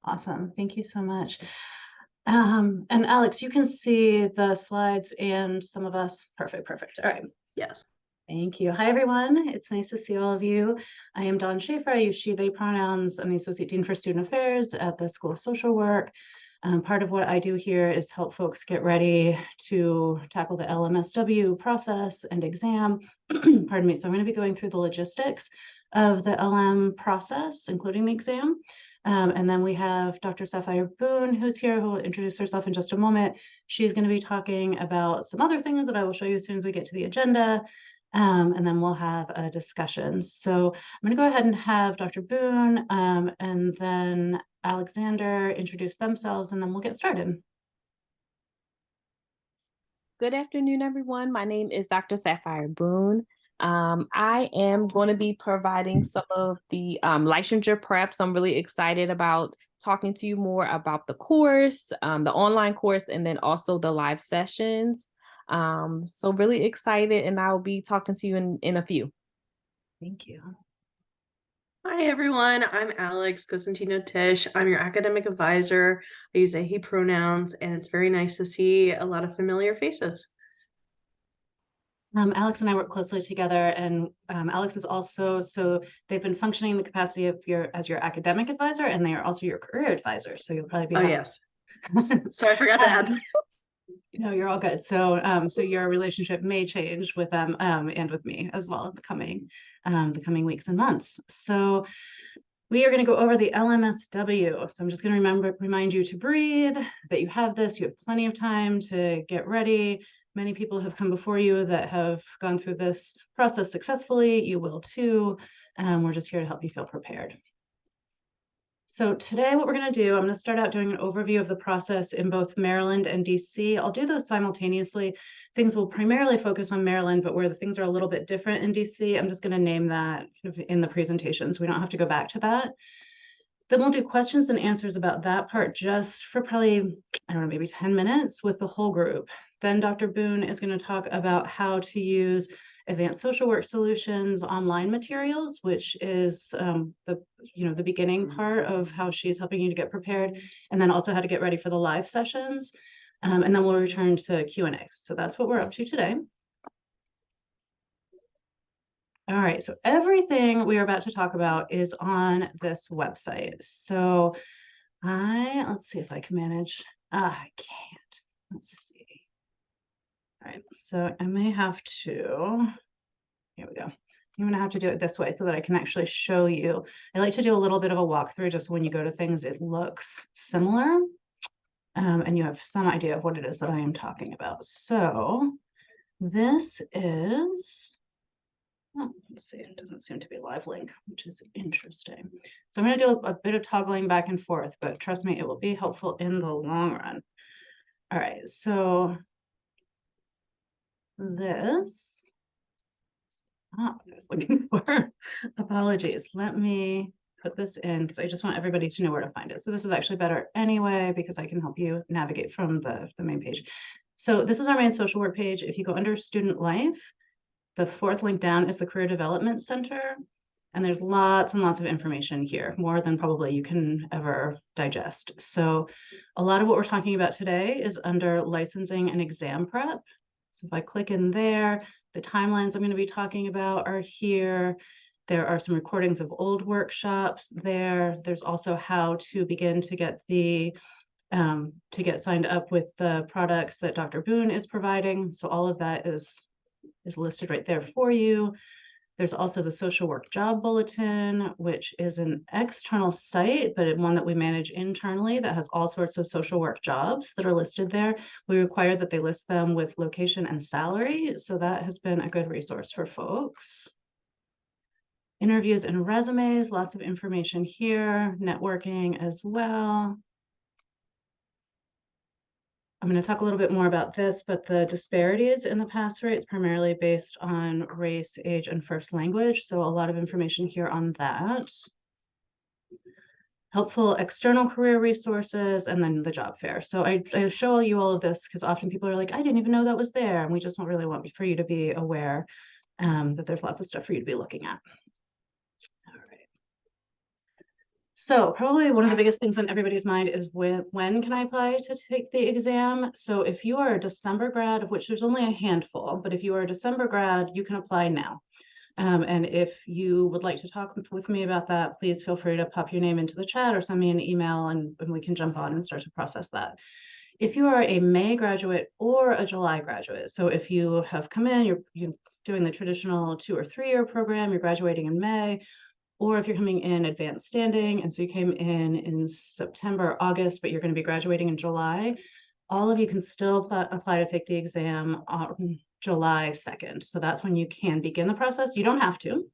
Awesome. Thank you so much. And Alex, you can see the slides and some of us. Perfect, perfect. All right. Yes. Thank you. Hi, everyone. It's nice to see all of you. I am Dawn Shafer. I use she, they pronouns. I'm the Associate Dean for Student Affairs at the School of Social Work. Part of what I do here is help folks get ready to tackle the LMSW process and exam. Pardon me. So I'm going to be going through the logistics of the LM process, including the exam. And then we have Dr. Sapphire Boone, who's here, who will introduce herself in just a moment. She's going to be talking about some other things that I will show you as soon as we get to the agenda. And then we'll have a discussion. So I'm going to go ahead and have Dr. Boone and then Alexander introduce themselves, and then we'll get started. Good afternoon, everyone. My name is Dr. Sapphire Boone. I am going to be providing some of the licensure preps. I'm really excited about talking to you more about the course, the online course, and then also the live sessions. So really excited, and I'll be talking to you in a few. Thank you. Hi, everyone. I'm Alex Cosentino Tish. I'm your academic advisor. I use they, he pronouns, and it's very nice to see a lot of familiar faces. Alex and I work closely together, and Alex is also, so they've been functioning in the capacity of as your academic advisor, and they are also your career advisor. So you'll probably be. Oh, yes. So I forgot to add that. No, you're all good. So, so your relationship may change with them and with me as well in the coming weeks and months. So, we are going to go over the LMSW. So I'm just going to remind you to breathe, that you have this, you have plenty of time to get ready. Many people have come before you that have gone through this process successfully. You will too. We're just here to help you feel prepared. So today what we're going to do, I'm going to start out doing an overview of the process in both Maryland and DC. I'll do those simultaneously. Things will primarily focus on Maryland, but where the things are a little bit different in DC, I'm just going to name that kind of in the presentation, so we don't have to go back to that. Then we'll do questions and answers about that part just for probably, I don't know, maybe 10 minutes with the whole group. Then Dr. Boone is going to talk about how to use advanced social work solutions online materials, which is the beginning part of how she's helping you to get prepared, and then also how to get ready for the live sessions. And then we'll return to Q&A. So that's what we're up to today. All right, so everything we are about to talk about is on this website. So let's see if I can manage. I can't. Let's see. All right, so I may have to, here we go. I'm gonna have to do it this way so that I can actually show you. I like to do a little bit of a walkthrough just so when you go to things, it looks similar and you have some idea of what it is that I am talking about. So this is, oh, let's see, it doesn't seem to be a live link, which is interesting. So I'm going to do a bit of toggling back and forth, but trust me, it will be helpful in the long run. All right, so this, I was looking for, apologies. Let me put this in because I just want everybody to know where to find it. So this is actually better anyway because I can help you navigate from the main page. So this is our main social work page. If you go under student life, the fourth link down is the Career Development Center. And there's lots and lots of information here, more than probably you can ever digest. So a lot of what we're talking about today is under licensing and exam prep. So if I click in there, the timelines I'm going to be talking about are here. There are some recordings of old workshops there. There's also how to begin to get signed up with the products that Dr. Boone is providing. So all of that is listed right there for you. There's also the Social Work Job Bulletin, which is an external site, but one that we manage internally that has all sorts of social work jobs that are listed there. We require that they list them with location and salary, so that has been a good resource for folks. Interviews and resumes, lots of information here, networking as well. I'm going to talk a little bit more about this, but the disparities in the pass rates primarily based on race, age, and first language. So a lot of information here on that. Helpful external career resources, and then the job fair. So I show you all of this because often people are like, I didn't even know that was there. And we just really want for you to be aware that there's lots of stuff for you to be looking at. All right. So probably one of the biggest things on everybody's mind is when can I apply to take the exam? So if you are a December grad, of which there's only a handful, but if you are a December grad, you can apply now. And if you would like to talk with me about that, please feel free to pop your name into the chat or send me an email and we can jump on and start to process that. If you are a May graduate or a July graduate, so if you have come in, you're doing the traditional 2 or 3 year program, you're graduating in May, or if you're coming in advanced standing, and so you came in September, August, but you're going to be graduating in July, all of you can still apply to take the exam on July 2nd. So that's when you can begin the process. You don't have to,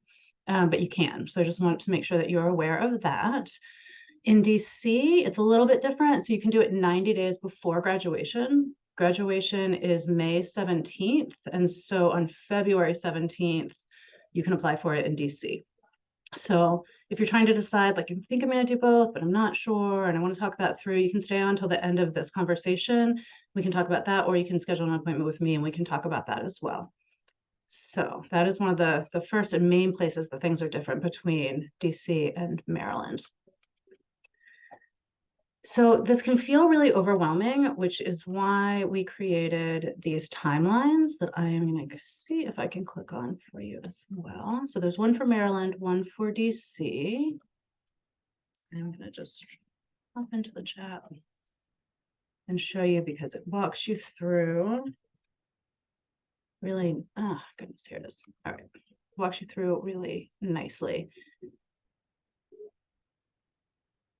but you can. So I just want to make sure that you're aware of that. In DC, it's a little bit different. So you can do it 90 days before graduation. Graduation is May 17th. And so on February 17th, you can apply for it in DC. So if you're trying to decide, like, I think I'm going to do both, but I'm not sure, and I want to talk that through, you can stay on until the end of this conversation. We can talk about that, or you can schedule an appointment with me and we can talk about that as well. So that is one of the first and main places that things are different between DC and Maryland. So this can feel really overwhelming, which is why we created these timelines that I am going to see if I can click on for you as well. So there's one for Maryland, one for DC. I'm going to just hop into the chat and show you because it walks you through really, oh goodness, here it is. All right, walks you through really nicely.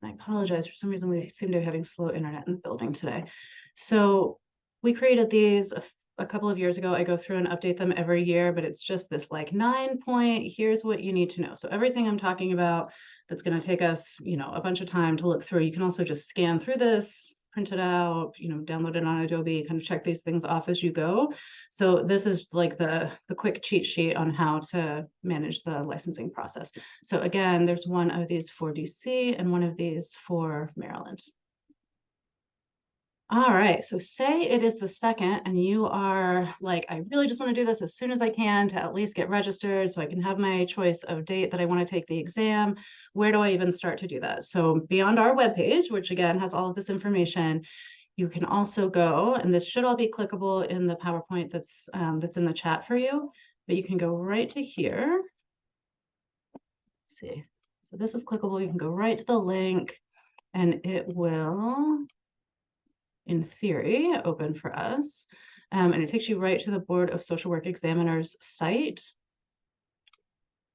I apologize, for some reason we seem to be having slow internet in the building today. So we created these a couple of years ago. I go through and update them every year, but it's just this like 9-point, here's what you need to know. So everything I'm talking about that's going to take us, a bunch of time to look through, you can also just scan through this, print it out, download it on Adobe, kind of check these things off as you go. So this is like the quick cheat sheet on how to manage the licensing process. So again, there's one of these for DC and one of these for Maryland. All right, so say it is the 2nd and you are like, I really just want to do this as soon as I can to at least get registered so I can have my choice of date that I want to take the exam. Where do I even start to do that? So beyond our webpage, which again has all of this information, you can also go, and this should all be clickable in the PowerPoint that's in the chat for you, but you can go right to here. Let's see, so this is clickable. You can go right to the link and it will, in theory, open for us. And it takes you right to the Board of Social Work Examiners site.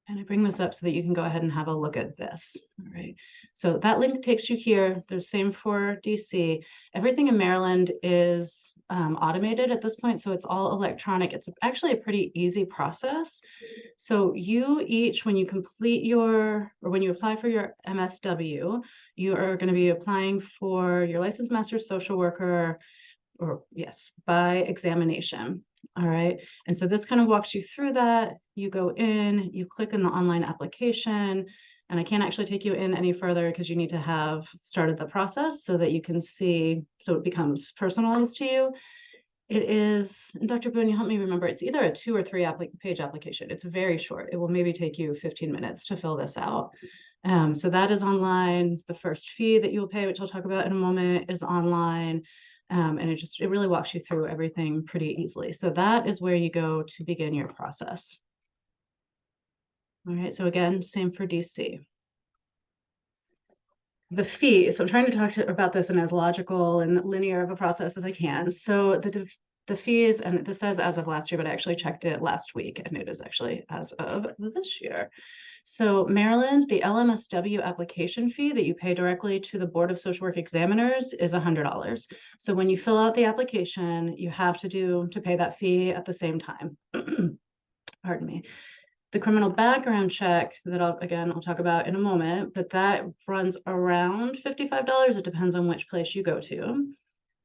And I bring this up so that you can go ahead and have a look at this. All right. So that link takes you here. The same for DC. Everything in Maryland is automated at this point. So it's all electronic. It's actually a pretty easy process. So you each, when you when you apply for your MSW, you are going to be applying for your licensed master social worker, or yes, by examination. All right. And so this kind of walks you through that. You go in, you click in the online application, and I can't actually take you in any further because you need to have started the process so that you can see, so it becomes personalized to you. It is, and Dr. Boone, you help me remember, it's either a 2 or 3 page application. It's very short. It will maybe take you 15 minutes to fill this out. So that is online. The first fee that you'll pay, which I'll talk about in a moment, is online. And it really walks you through everything pretty easily. So that is where you go to begin your process. All right, so again, same for DC. The fee, so I'm trying to talk about this in as logical and linear of a process as I can. So the fees, and this says as of last year, but I actually checked it last week, and it is actually as of this year. So Maryland, the LMSW application fee that you pay directly to the Board of Social Work Examiners is $100. So when you fill out the application, you have to pay that fee at the same time. Pardon me. The criminal background check that I'll talk about in a moment, but that runs around $55. It depends on which place you go to.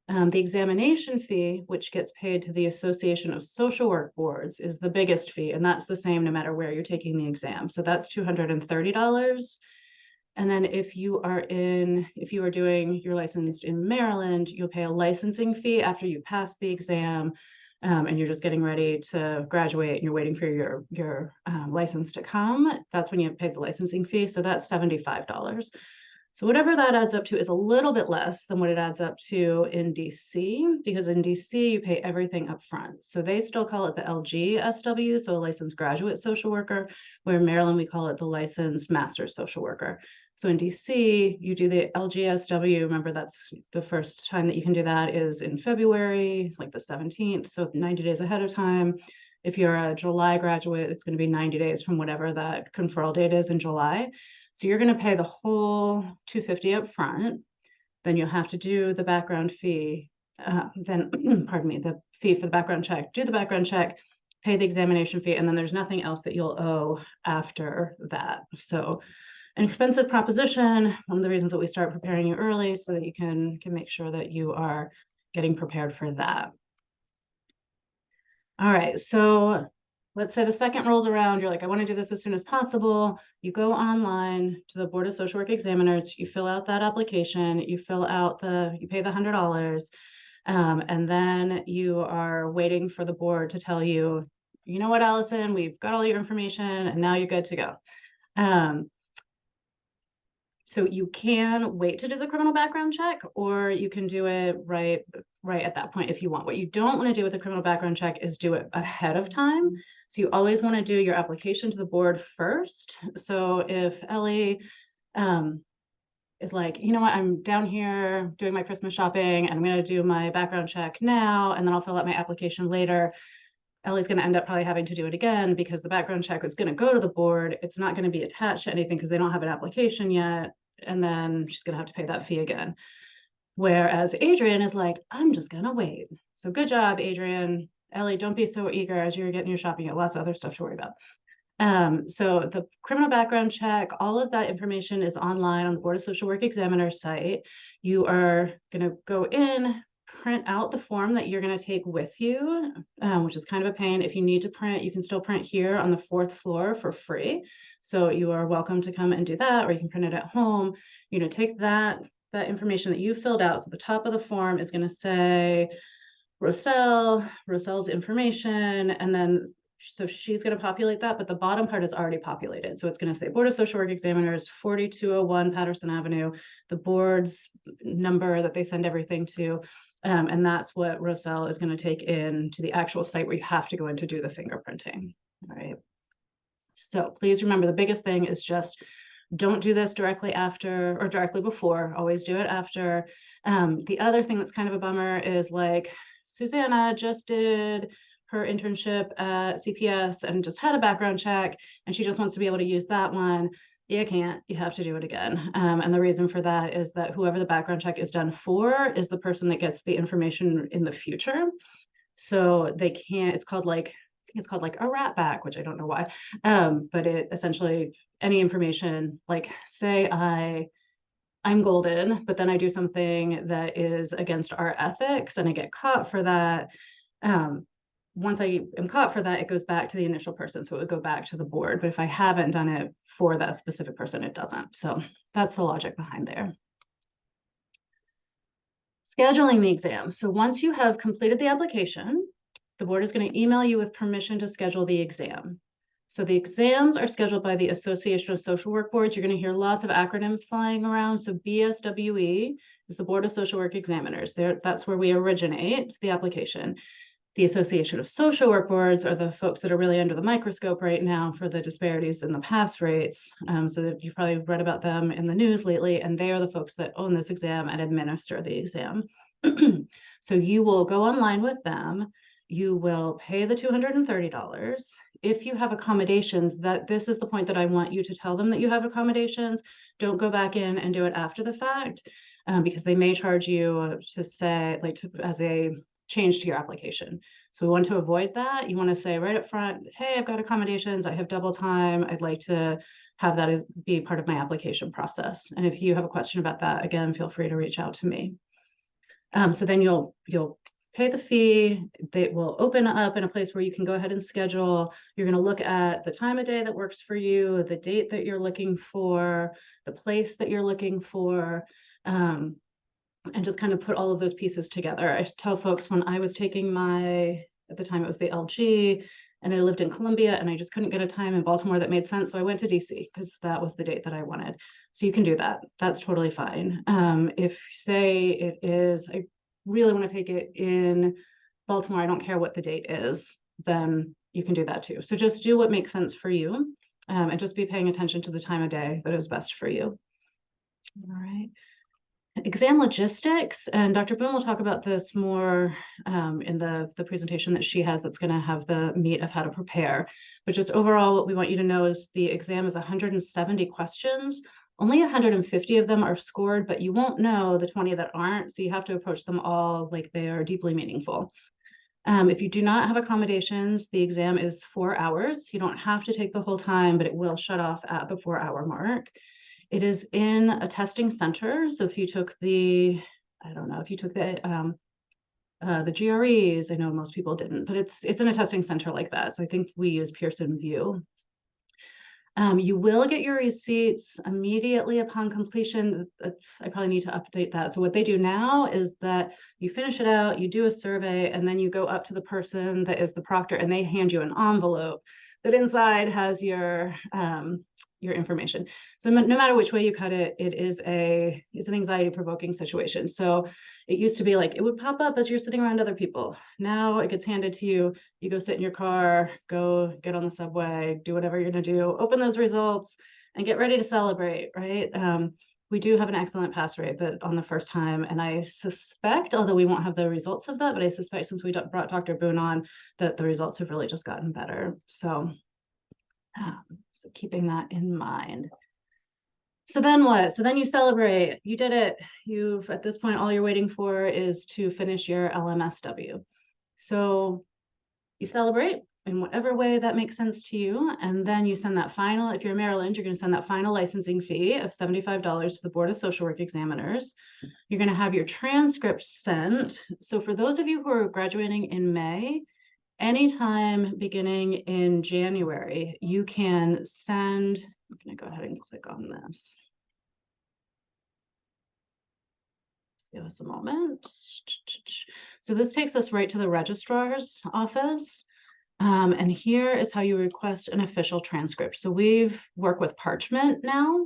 The examination fee, which gets paid to the Association of Social Work Boards, is the biggest fee, and that's the same no matter where you're taking the exam. So that's $230. And then if you are doing your licensed in Maryland, you'll pay a licensing fee after you pass the exam, and you're just getting ready to graduate and you're waiting for your license to come. That's when you pay the licensing fee. So that's $75. So whatever that adds up to is a little bit less than what it adds up to in DC, because in DC you pay everything up front. So they still call it the LGSW, so a licensed graduate social worker, where in Maryland we call it the licensed master social worker. So in DC, you do the LGSW. Remember, that's the first time that you can do that is in February, like the 17th, so 90 days ahead of time. If you're a July graduate, it's going to be 90 days from whatever that conferral date is in July. So you're going to pay the whole $250 up front. Then you'll have to do the background fee. Then, pardon me, the fee for the background check, do the background check, pay the examination fee, and then there's nothing else that you'll owe after that. So an expensive proposition. One of the reasons that we start preparing you early so that you can make sure that you are getting prepared for that. All right, so let's say the second rolls around, you're like, I want to do this as soon as possible. You go online to the Board of Social Work Examiners, you fill out that application, you pay the $100, and then you are waiting for the board to tell you, you know what, Allison, we've got all your information and now you're good to go. So you can wait to do the criminal background check, or you can do it right at that point if you want. What you don't want to do with the criminal background check is do it ahead of time. So you always want to do your application to the board first. So if Ellie is like, you know what, I'm down here doing my Christmas shopping and I'm going to do my background check now, and then I'll fill out my application later. Ellie's going to end up probably having to do it again because the background check is going to go to the board. It's not going to be attached to anything because they don't have an application yet. And then she's going to have to pay that fee again. Whereas Adrian is like, I'm just going to wait. So good job, Adrian. Ellie, don't be so eager as you're getting your shopping. You have lots of other stuff to worry about. So the criminal background check, all of that information is online on the Board of Social Work Examiner site. You are going to go in, print out the form that you're going to take with you, which is kind of a pain. If you need to print, you can still print here on the 4th floor for free. So you are welcome to come and do that, or you can print it at home. Take that information that you filled out. So the top of the form is going to say Roselle's information, and then so she's going to populate that, but the bottom part is already populated. So it's going to say Board of Social Work Examiners, 4201 Patterson Avenue, the board's number that they send everything to. And that's what Roselle is going to take in to the actual site where you have to go in to do the fingerprinting. All right. So please remember, the biggest thing is just don't do this directly after or directly before. Always do it after. The other thing that's kind of a bummer is like Susanna just did her internship at CPS and just had a background check, and she just wants to be able to use that one. You can't, you have to do it again. And the reason for that is that whoever the background check is done for is the person that gets the information in the future. So they can't, it's called like a rat back, which I don't know why. But it essentially, any information, like say I'm golden, but then I do something that is against our ethics and I get caught for that. Once I am caught for that, it goes back to the initial person. So it would go back to the board. But if I haven't done it for that specific person, it doesn't. So that's the logic behind there. Scheduling the exam. So once you have completed the application, the board is going to email you with permission to schedule the exam. So the exams are scheduled by the Association of Social Work Boards. You're going to hear lots of acronyms flying around. So BSWE is the Board of Social Work Examiners. That's where we originate the application. The Association of Social Work Boards are the folks that are really under the microscope right now for the disparities in the pass rates. So that you've probably read about them in the news lately, and they are the folks that own this exam and administer the exam. So you will go online with them. You will pay the $230. If you have accommodations, this is the point that I want you to tell them that you have accommodations. Don't go back in and do it after the fact, because they may charge you to say, as a change to your application. So we want to avoid that. You want to say right up front, hey, I've got accommodations, I have double time, I'd like to have that be part of my application process. And if you have a question about that, again, feel free to reach out to me. So then you'll pay the fee. They will open up in a place where you can go ahead and schedule. You're going to look at the time of day that works for you, the date that you're looking for, the place that you're looking for, and just kind of put all of those pieces together. I tell folks when I was taking at the time it was the LG, and I lived in Columbia, and I just couldn't get a time in Baltimore that made sense. So I went to DC because that was the date that I wanted. So you can do that. That's totally fine. If say it is, I really want to take it in Baltimore, I don't care what the date is, then you can do that too. So just do what makes sense for you, and just be paying attention to the time of day that is best for you. All right. Exam logistics, and Dr. Boone will talk about this more in the presentation that she has that's going to have the meat of how to prepare. But just overall, what we want you to know is the exam is 170 questions. Only 150 of them are scored, but you won't know the 20 that aren't, so you have to approach them all like they are deeply meaningful. If you do not have accommodations, the exam is 4 hours. You don't have to take the whole time, but it will shut off at the 4-hour mark. It is in a testing center. So if you took the, I don't know, if you took the GREs, I know most people didn't, but it's in a testing center like that. So I think we use Pearson VUE. You will get your receipts immediately upon completion. I probably need to update that. So what they do now is that you finish it out, you do a survey, and then you go up to the person that is the proctor, and they hand you an envelope that inside has your information. So no matter which way you cut it, it's an anxiety-provoking situation. So it used to be like it would pop up as you're sitting around other people. Now it gets handed to you. You go sit in your car, go get on the subway, do whatever you're going to do, open those results, and get ready to celebrate, right? We do have an excellent pass rate, but on the first time, and I suspect, although we won't have the results of that, but I suspect since we brought Dr. Boone on, that the results have really just gotten better. So keeping that in mind. So then what? So then you celebrate. You did it. At this point, all you're waiting for is to finish your LMSW. So you celebrate in whatever way that makes sense to you. And then you send that final, if you're in Maryland, you're going to send that final licensing fee of $75 to the Board of Social Work Examiners. You're going to have your transcript sent. So for those of you who are graduating in May, anytime beginning in January, you can send, I'm going to go ahead and click on this. Just give us a moment. So this takes us right to the registrar's office. And here is how you request an official transcript. So we've worked with Parchment now.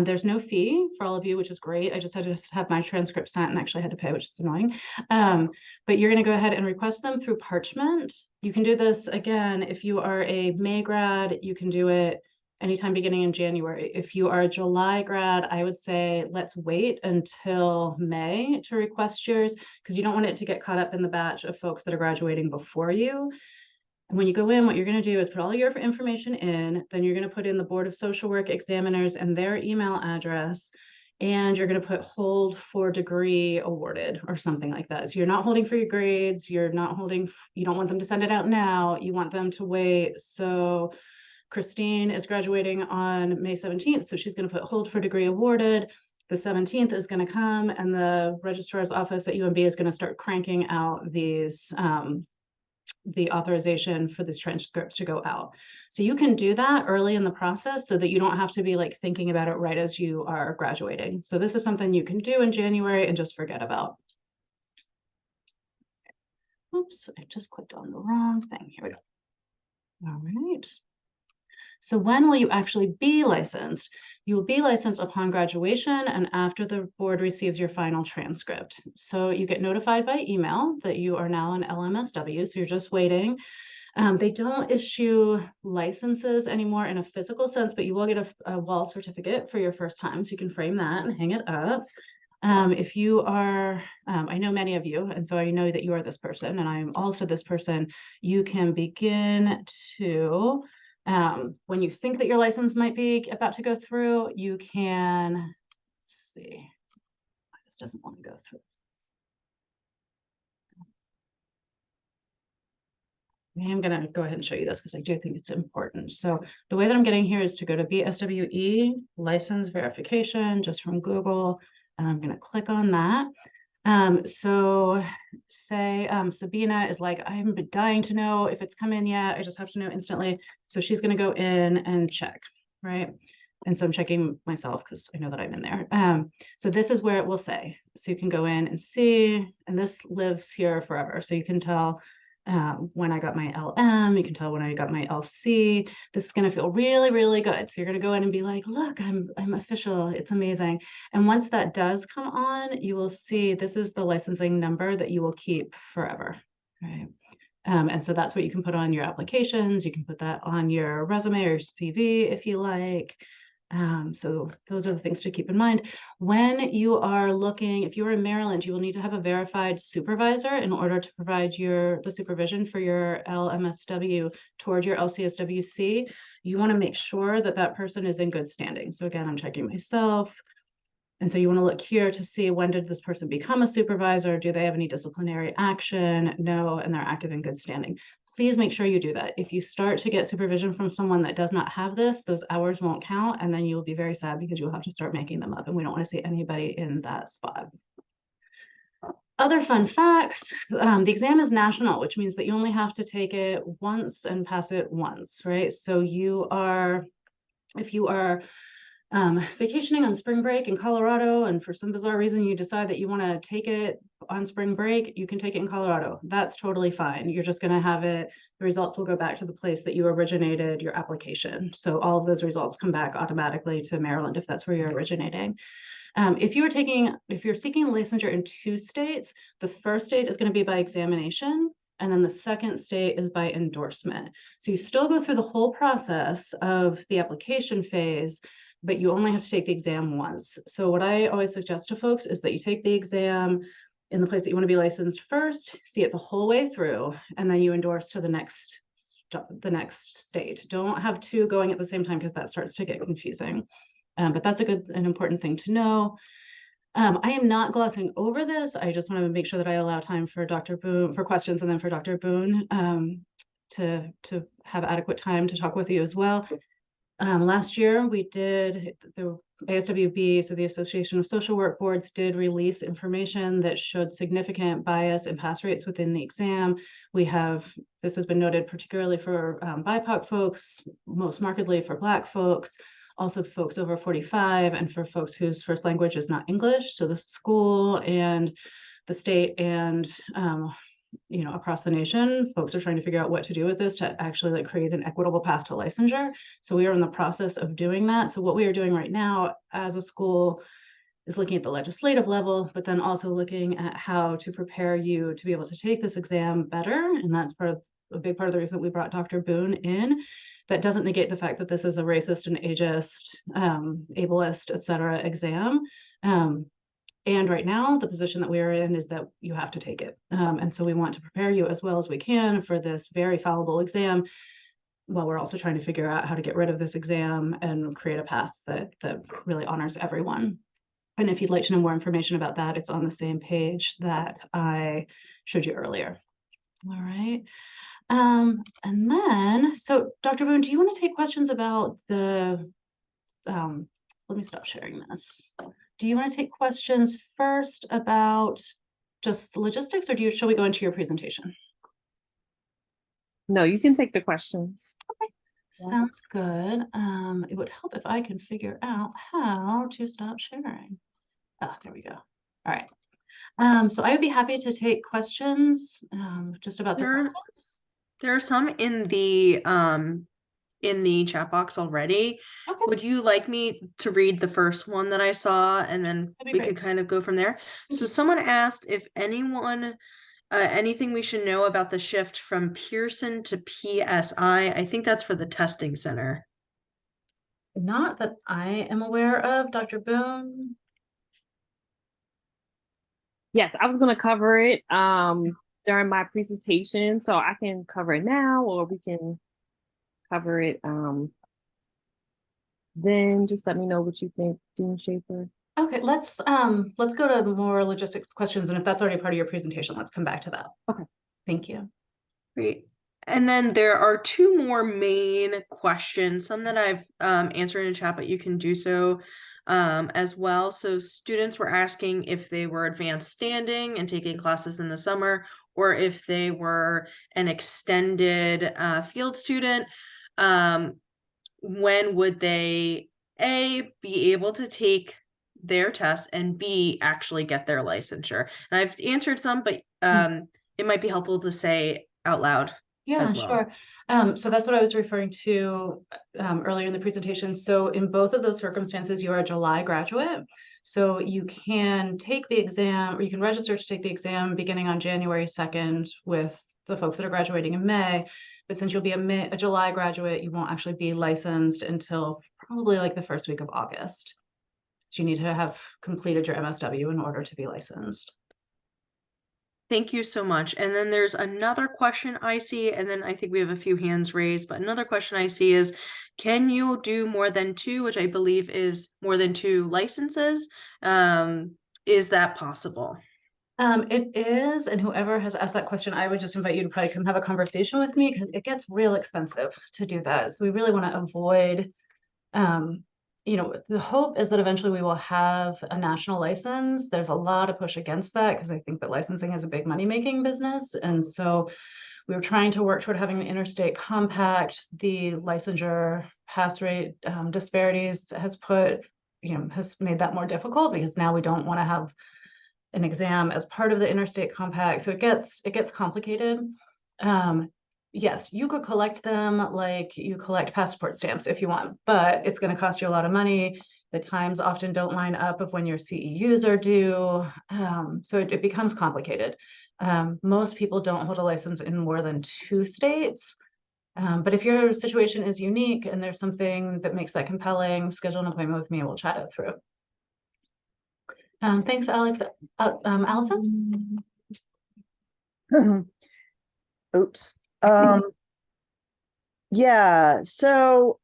There's no fee for all of you, which is great. I just had to have my transcript sent and actually had to pay, which is annoying. But you're going to go ahead and request them through Parchment. You can do this again if you are a May grad. You can do it anytime beginning in January. If you are a July grad, I would say let's wait until May to request yours, because you don't want it to get caught up in the batch of folks that are graduating before you. And when you go in, what you're going to do is put all your information in, then you're going to put in the Board of Social Work Examiners and their email address, and you're going to put hold for degree awarded or something like that. So you're not holding for your grades, you don't want them to send it out now, you want them to wait. So Christine is graduating on May 17th, so she's going to put hold for degree awarded. The 17th is going to come, and the registrar's office at UMB is going to start cranking out these the authorization for these transcripts to go out. So you can do that early in the process so that you don't have to be like thinking about it right as you are graduating. So this is something you can do in January and just forget about. Oops, I just clicked on the wrong thing. Here we go. All right. So when will you actually be licensed? You will be licensed upon graduation and after the board receives your final transcript. So you get notified by email that you are now an LMSW, so you're just waiting. They don't issue licenses anymore in a physical sense, but you will get a wall certificate for your first time, so you can frame that and hang it up. If you are, I know many of you, and so I know that you are this person, and I'm also this person, you can begin to when you think that your license might be about to go through, you can, let's see, this doesn't want to go through. I'm going to go ahead and show you this because I do think it's important. So the way that I'm getting here is to go to BSWE license verification just from Google, and I'm going to click on that. So say Sabina is like, I'm dying to know if it's come in yet. I just have to know instantly. So she's going to go in and check, right? And so I'm checking myself because I know that I'm in there. So this is where it will say. So you can go in and see, and this lives here forever. So you can tell when I got my LM, you can tell when I got my LC. This is going to feel really, really good. So you're going to go in and be like, look, I'm official. It's amazing. And once that does come on, you will see this is the licensing number that you will keep forever. Right. And so that's what you can put on your applications. You can put that on your resume or CV if you like. So those are the things to keep in mind. When you are looking, if you're in Maryland, you will need to have a verified supervisor in order to provide the supervision for your LMSW toward your LCSWC. You want to make sure that that person is in good standing. So again, I'm checking myself. And so you want to look here to see, when did this person become a supervisor? Do they have any disciplinary action? No, and they're active in good standing. Please make sure you do that. If you start to get supervision from someone that does not have this, those hours won't count, and then you'll be very sad because you'll have to start making them up, and we don't want to see anybody in that spot. Other fun facts, the exam is national, which means that you only have to take it once and pass it once, right? So if you are vacationing on spring break in Colorado, and for some bizarre reason you decide that you want to take it on spring break, you can take it in Colorado. That's totally fine. You're just going to have it, the results will go back to the place that you originated your application. So all of those results come back automatically to Maryland if that's where you're originating. If you're seeking licensure in 2 states, the first state is going to be by examination, and then the second state is by endorsement. So you still go through the whole process of the application phase, but you only have to take the exam once. So what I always suggest to folks is that you take the exam in the place that you want to be licensed first, see it the whole way through, and then you endorse to the next state. Don't have 2 going at the same time because that starts to get confusing. But that's an important thing to know. I am not glossing over this. I just want to make sure that I allow time for Dr. Boone for questions, and then for Dr. Boone to have adequate time to talk with you as well. Last year, we did, the ASWB, so the Association of Social Work Boards, did release information that showed significant bias and pass rates within the exam. This has been noted particularly for BIPOC folks, most markedly for Black folks, also folks over 45, and for folks whose first language is not English. So the school and the state and across the nation, folks are trying to figure out what to do with this to actually create an equitable path to licensure. So we are in the process of doing that. So what we are doing right now as a school is looking at the legislative level, but then also looking at how to prepare you to be able to take this exam better. And that's a big part of the reason we brought Dr. Boone in. That doesn't negate the fact that this is a racist and ageist, ableist, et cetera, exam. And right now, the position that we are in is that you have to take it. And so we want to prepare you as well as we can for this very fallible exam, while we're also trying to figure out how to get rid of this exam and create a path that really honors everyone. And if you'd like to know more information about that, it's on the same page that I showed you earlier. All right. And then, so Dr. Boone, do you want to take questions about let me stop sharing this. Do you want to take questions first about just the logistics, or shall we go into your presentation? No, you can take the questions. Okay, sounds good. It would help if I can figure out how to stop sharing. Ah, there we go. All right. So I would be happy to take questions just about the process. There are some in the chat box already. Okay. Would you like me to read the first one that I saw, and then we could kind of go from there? So someone asked if anything we should know about the shift from Pearson to PSI. I think that's for the testing center. Not that I am aware of, Dr. Boone. Yes, I was going to cover it during my presentation, so I can cover it now, or we can cover it then. Just let me know what you think, Dean Shafer. Okay, let's go to more logistics questions, and if that's already part of your presentation, let's come back to that. Okay. Thank you. Great. And then there are 2 more main questions, some that I've answered in chat, but you can do so as well. So students were asking if they were advanced standing and taking classes in the summer, or if they were an extended field student. When would they A, be able to take their test, and B, actually get their licensure? And I've answered some, but it might be helpful to say out loud Yeah, as well. sure. So that's what I was referring to earlier in the presentation. So in both of those circumstances, you are a July graduate. So you can take the exam, or you can register to take the exam beginning on January 2nd with the folks that are graduating in May. But since you'll be a July graduate, you won't actually be licensed until probably like the first week of August. So you need to have completed your MSW in order to be licensed. Thank you so much. And then there's another question I see, and then I think we have a few hands raised, but another question I see is, can you do more than two, which I believe is more than two licenses? Is that possible? It is, and whoever has asked that question, I would just invite you to probably come have a conversation with me because it gets real expensive to do that. So we really want to avoid, the hope is that eventually we will have a national license. There's a lot of push against that because I think that licensing is a big money-making business. And so we were trying to work toward having an interstate compact. The licensure pass rate disparities has made that more difficult because now we don't want to have an exam as part of the interstate compact. So it gets complicated. Yes, you could collect them like you collect passport stamps if you want, but it's going to cost you a lot of money. The times often don't line up of when your CEUs are due. So it becomes complicated. Most people don't hold a license in more than 2 states. But if your situation is unique and there's something that makes that compelling, schedule an appointment with me and we'll chat it through. Thanks, Alex. Allison? Oops. Yeah, so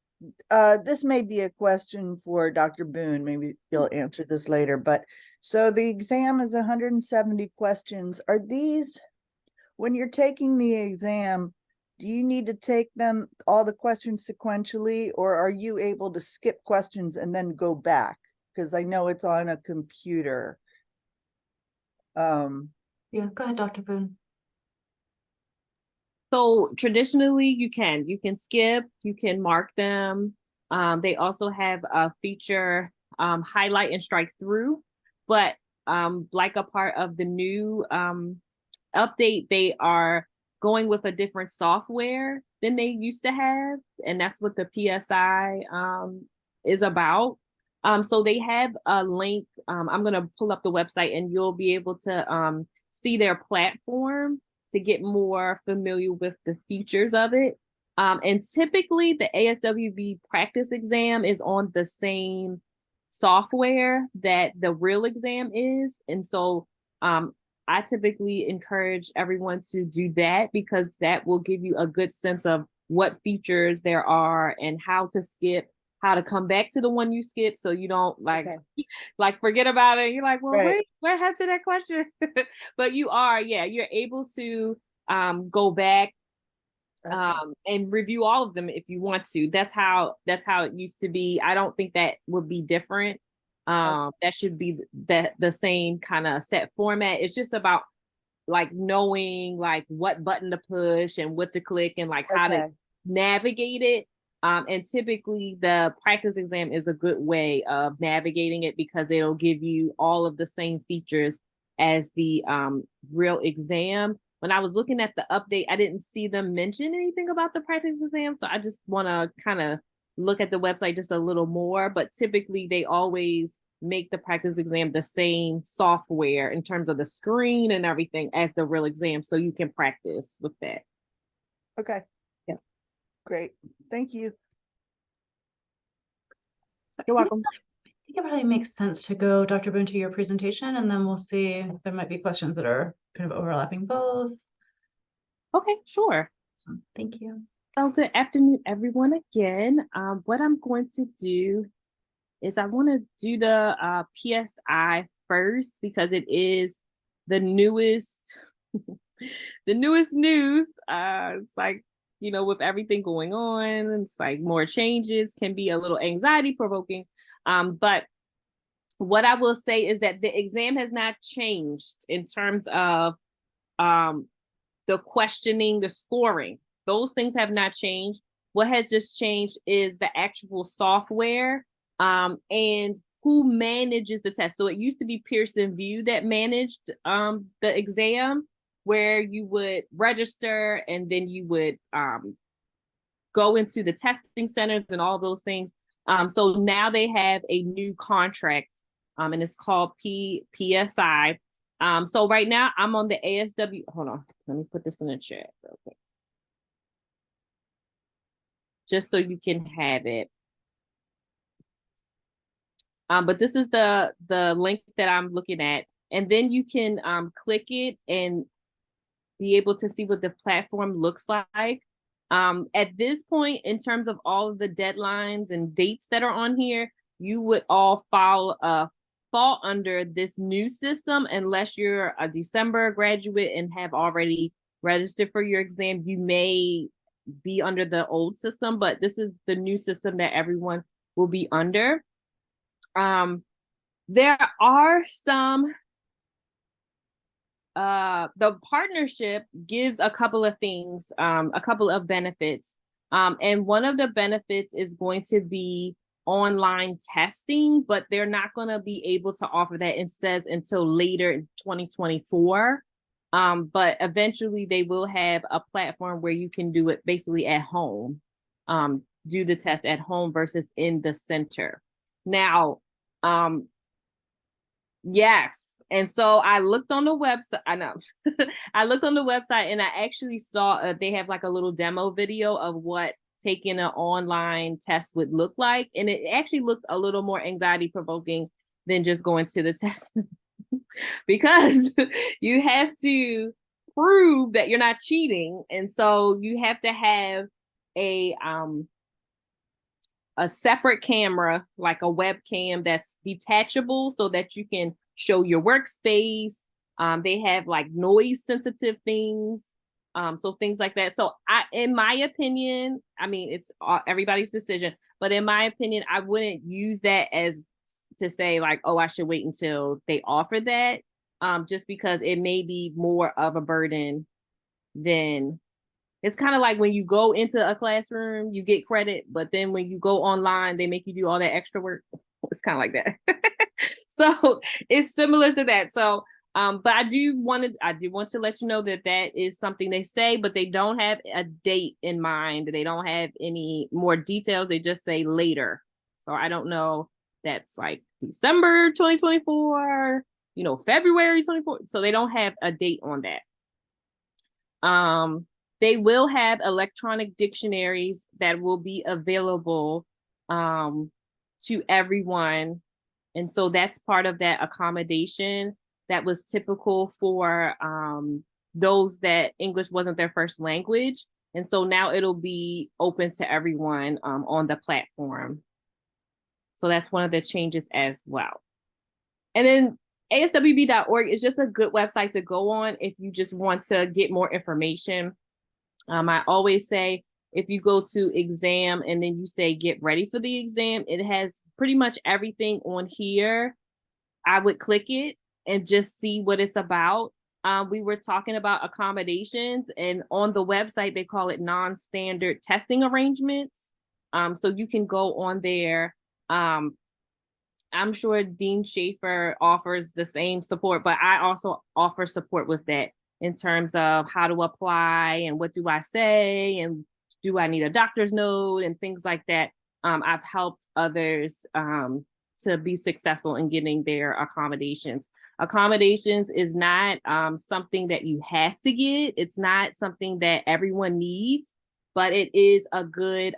this may be a question for Dr. Boone. Maybe you'll answer this later, but so the exam is 170 questions. Are these, when you're taking the exam, do you need to take them, all the questions sequentially, or are you able to skip questions and then go back? Because I know it's on a computer. Yeah, go ahead, Dr. Boone. So traditionally you can skip, you can mark them. They also have a feature, highlight and strike through, but like a part of the new update, they are going with a different software than they used to have. And that's what the PSI is about. So they have a link. I'm going to pull up the website and you'll be able to see their platform to get more familiar with the features of it. And typically the ASWB practice exam is on the same software that the real exam is. And so I typically encourage everyone to do that because that will give you a good sense of what features there are and how to skip, how to come back to the one you skipped so you don't like forget about it. You're like, well, Right. wait, what happened to that question? But you're able to go back and review all of them if you want to. That's how it used to be. I don't think that would be different. That should be the same kind of set format. It's just about like knowing like what button to push and what to click and like how to navigate it. And typically the practice exam is a good way of navigating it because it'll give you all of the same features as the real exam. When I was looking at the update, I didn't see them mention anything about the practice exam. So I just want to kind of look at the website just a little more, but typically they always make the practice exam the same software in terms of the screen and everything as the real exam. So you can practice with that. Okay. Yeah. Great. Thank you. You're welcome. I think it probably makes sense to go, Dr. Boone, to your presentation, and then we'll see if there might be questions that are kind of overlapping both. Okay, sure. So, thank you. So good afternoon, everyone, again. What I'm going to do is I want to do the PSI first because it is the newest, the newest news. It's like, with everything going on, it's like more changes can be a little anxiety provoking. But what I will say is that the exam has not changed in terms of the questioning, the scoring. Those things have not changed. What has just changed is the actual software and who manages the test. So it used to be Pearson VUE that managed the exam. where you would register and then you would go into the testing centers and all those things. So now they have a new contract, and it's called PSI. So right now I'm on the ASW. Hold on, let me put this in the chat real quick, just so you can have it. But this is the link that I'm looking at, and then you can click it and be able to see what the platform looks like. At this point, in terms of all of the deadlines and dates that are on here, you would all fall under this new system unless you're a December graduate and have already registered for your exam. You may be under the old system, but this is the new system that everyone will be under. There are some the partnership gives a couple of things, a couple of benefits. And one of the benefits is going to be online testing, but they're not going to be able to offer that, it says, until later in 2024. But eventually they will have a platform where you can do it basically at home, do the test at home versus in the center. Now, yes. And so I looked on the website. I know I looked on the website and I actually saw they have like a little demo video of what taking an online test would look like. And it actually looked a little more anxiety provoking than just going to the test because you have to prove that you're not cheating. And so you have to have a separate camera, like a webcam that's detachable so that you can show your workspace. They have like noise sensitive things, so things like that. So in my opinion, I mean, it's everybody's decision, but in my opinion, I wouldn't use that as to say like, oh, I should wait until they offer that, just because it may be more of a burden than. It's kind of like when you go into a classroom, you get credit, but then when you go online, they make you do all that extra work. It's kind of like that. So it's similar to that. So, but I do want to let you know that that is something they say, but they don't have a date in mind. They don't have any more details. They just say later. So I don't know. That's like December 2024, February 24. So they don't have a date on that. They will have electronic dictionaries that will be available to everyone. And so that's part of that accommodation that was typical for those that English wasn't their first language. And so now it'll be open to everyone on the platform. So that's one of the changes as well. And then ASWB.org is just a good website to go on if you just want to get more information. I always say, if you go to exam and then you say, get ready for the exam, it has pretty much everything on here. I would click it and just see what it's about. We were talking about accommodations, and on the website, they call it non-standard testing arrangements. So you can go on there. I'm sure Dean Shafer offers the same support, but I also offer support with that in terms of how to apply and what do I say and do I need a doctor's note and things like that. I've helped others to be successful in getting their accommodations. Accommodations is not something that you have to get. It's not something that everyone needs, but it is a good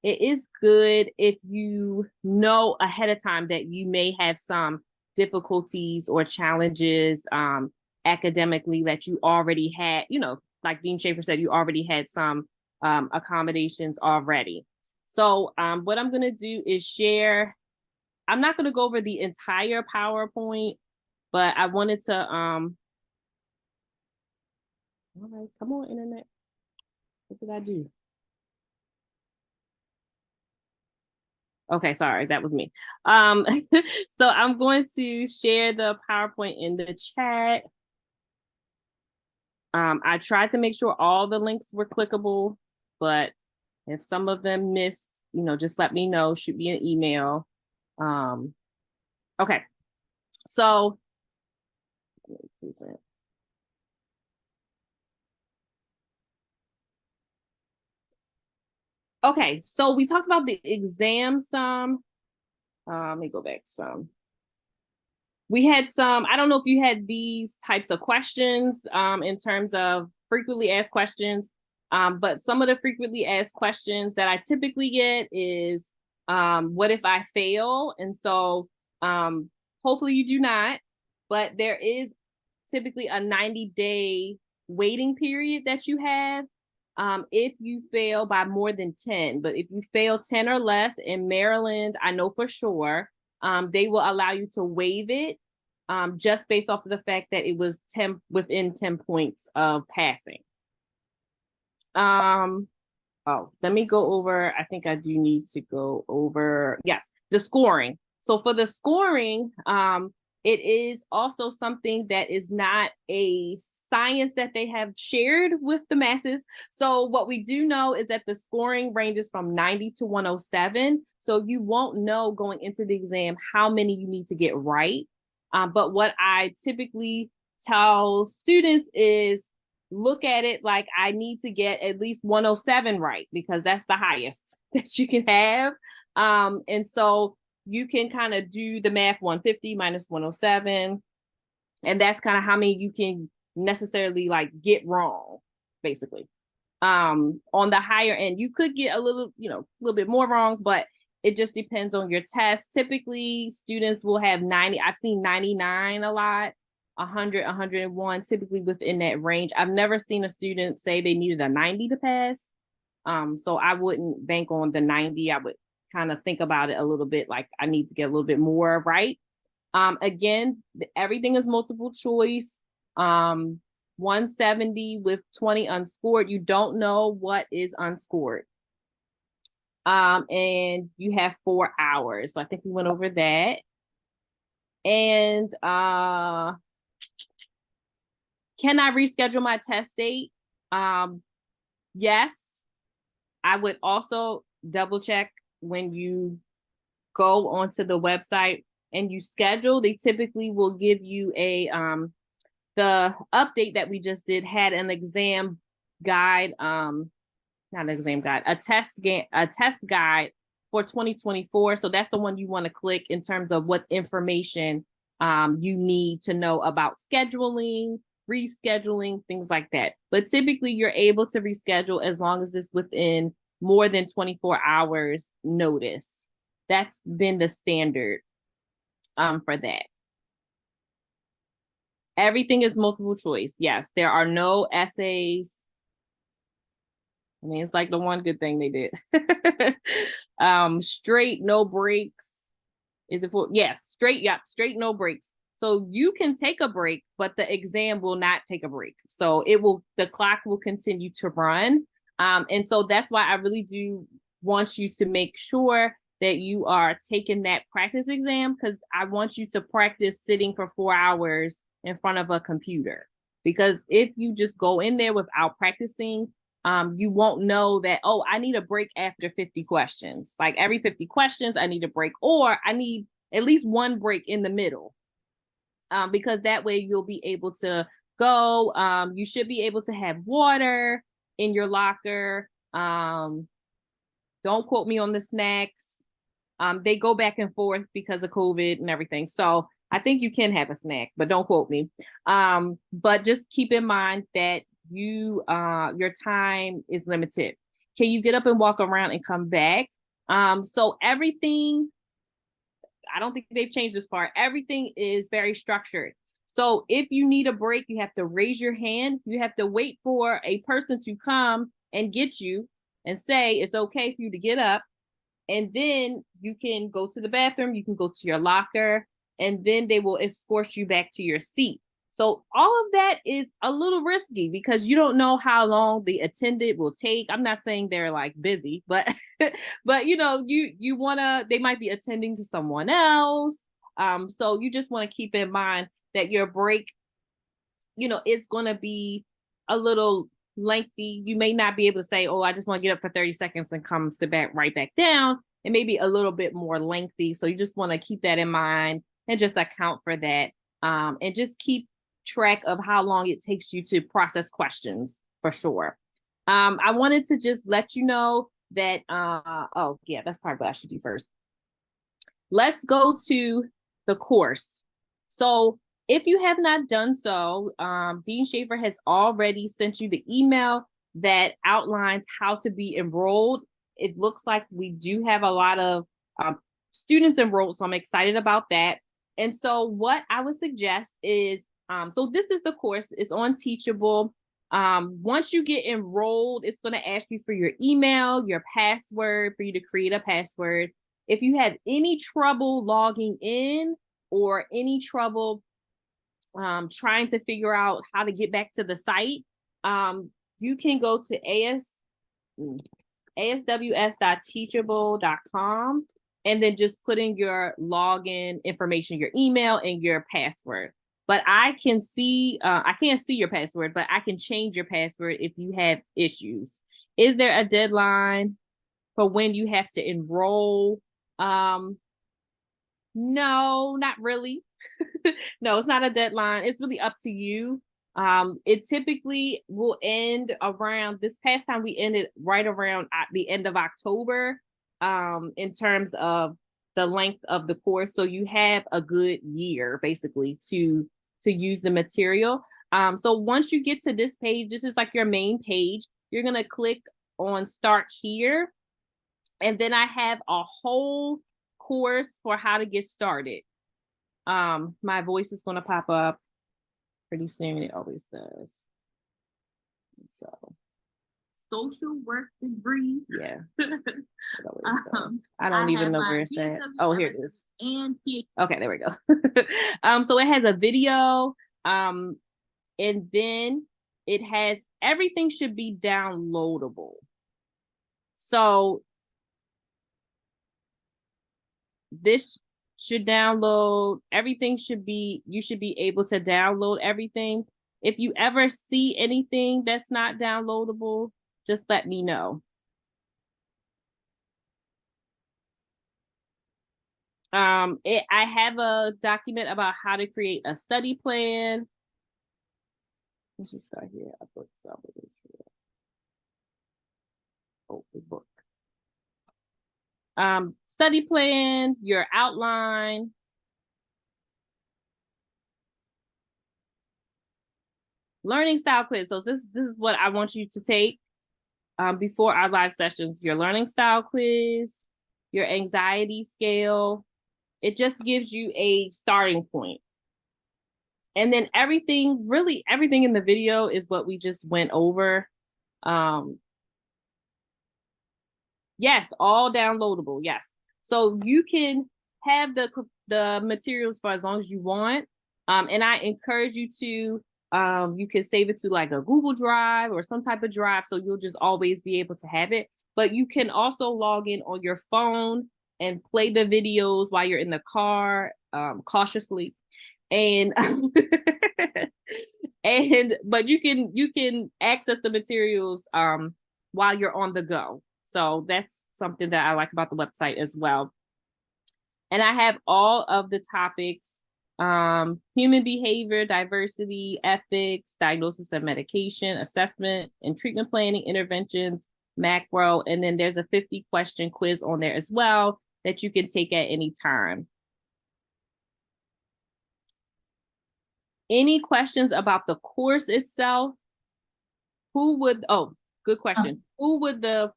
it is good if you know ahead of time that you may have some difficulties or challenges academically that you already had, like Dean Shafer said, you already had some accommodations already. So what I'm going to do is share. I'm not going to go over the entire PowerPoint, but I wanted to, all right, come on, internet. What did I do? Okay, sorry, that was me. So I'm going to share the PowerPoint in the chat. I tried to make sure all the links were clickable, but if some of them missed, just let me know, shoot me an email. Okay, so Okay, so we talked about the exam some. Let me go back some. We had some, I don't know if you had these types of questions in terms of frequently asked questions, but some of the frequently asked questions that I typically get is, what if I fail? And so hopefully you do not, but there is typically a 90-day waiting period that you have if you fail by more than 10. But if you fail 10 or less in Maryland, I know for sure, they will allow you to waive it just based off of the fact that it was within 10 points of passing. Oh, let me go over, I think I do need to go over, yes, the scoring. So for the scoring, it is also something that is not a science that they have shared with the masses. So what we do know is that the scoring ranges from 90 to 107. So you won't know going into the exam how many you need to get right. But what I typically tell students is look at it like I need to get at least 107 right, because that's the highest that you can have. And so you can kind of do the math, 150 minus 107. And that's kind of how many you can necessarily like get wrong, basically. On the higher end, you could get a little bit more wrong, but it just depends on your test. Typically, students will have 90. I've seen 99 a lot, 100, 101, typically within that range. I've never seen a student say they needed a 90 to pass. So I wouldn't bank on the 90. I would kind of think about it a little bit like I need to get a little bit more right. Again, everything is multiple choice. 170 with 20 unscored. You don't know what is unscored. And you have 4 hours. So I think we went over that. And can I reschedule my test date? Yes. I would also double check when you go onto the website and you schedule. They typically will give you a the update that we just did had an exam guide, not an exam guide, a test guide for 2024. So that's the one you want to click in terms of what information you need to know about scheduling, rescheduling, things like that. But typically you're able to reschedule as long as it's within more than 24 hours notice. That's been the standard for that. Everything is multiple choice. Yes, there are no essays. I mean, it's like the one good thing they did. Straight, no breaks. Is it for? Yes, straight, yep, straight, no breaks. So you can take a break, but the exam will not take a break. So the clock will continue to run. And so that's why I really do want you to make sure that you are taking that practice exam, because I want you to practice sitting for 4 hours in front of a computer. Because if you just go in there without practicing, you won't know that, oh, I need a break after 50 questions. Like every 50 questions, I need a break, or I need at least one break in the middle. Because that way you'll be able to go. You should be able to have water in your locker. Don't quote me on the snacks. They go back and forth because of COVID and everything. So I think you can have a snack, but don't quote me. But just keep in mind that your time is limited. Can you get up and walk around and come back? So everything, I don't think they've changed this part. Everything is very structured. So if you need a break, you have to raise your hand. You have to wait for a person to come and get you and say it's okay for you to get up. And then you can go to the bathroom, you can go to your locker, and then they will escort you back to your seat. So all of that is a little risky because you don't know how long the attendant will take. I'm not saying they're like busy, but but you wanna, they might be attending to someone else. So you just want to keep in mind that your break, is gonna be a little lengthy. You may not be able to say, oh, I just want to get up for 30 seconds and come sit back right back down. It may be a little bit more lengthy. So you just want to keep that in mind and just account for that. And just keep track of how long it takes you to process questions for sure. I wanted to just let you know that, oh yeah, that's probably what I should do first. Let's go to the course. So if you have not done so, Dean Shafer has already sent you the email that outlines how to be enrolled. It looks like we do have a lot of students enrolled, so I'm excited about that. And so what I would suggest is, so this is the course, it's on Teachable. Once you get enrolled, it's going to ask you for your email, your password, for you to create a password. If you have any trouble logging in or any trouble trying to figure out how to get back to the site, you can go to asws.teachable.com and then just put in your login information, your email and your password. But I can see, I can't see your password, but I can change your password if you have issues. Is there a deadline for when you have to enroll? No, not really. No, it's not a deadline. It's really up to you. It typically will end around, this past time we ended right around at the end of October, in terms of the length of the course. So you have a good year basically to use the material. So once you get to this page, this is like your main page, you're gonna click on Start Here. And then I have a whole course for how to get started. My voice is going to pop up pretty soon. It always does. So, social work degree. Yeah, it always does. I don't even know where it's at. Oh, here it is. And okay, there we go. So it has a video. And then it has everything should be downloadable. So this should download, everything should be, you should be able to download everything. If you ever see anything that's not downloadable, just let me know. I have a document about how to create a study plan. Let's just start here. Oh, the book. Study plan, your outline. Learning style quiz. So this is what I want you to take before our live sessions. Your learning style quiz, your anxiety scale. It just gives you a starting point. And then everything, really everything in the video is what we just went over. Yes, all downloadable. Yes. So you can have the materials for as long as you want. And I encourage you to, you can save it to like a Google Drive or some type of drive, so you'll just always be able to have it. But you can also log in on your phone and play the videos while you're in the car, cautiously. And but you can access the materials while you're on the go. So that's something that I like about the website as well. And I have all of the topics, human behavior, diversity, ethics, diagnosis and medication, assessment and treatment planning, interventions, macro, and then there's a 50-question quiz on there as well that you can take at any time. Any questions about the course itself? Oh, good question. Who would the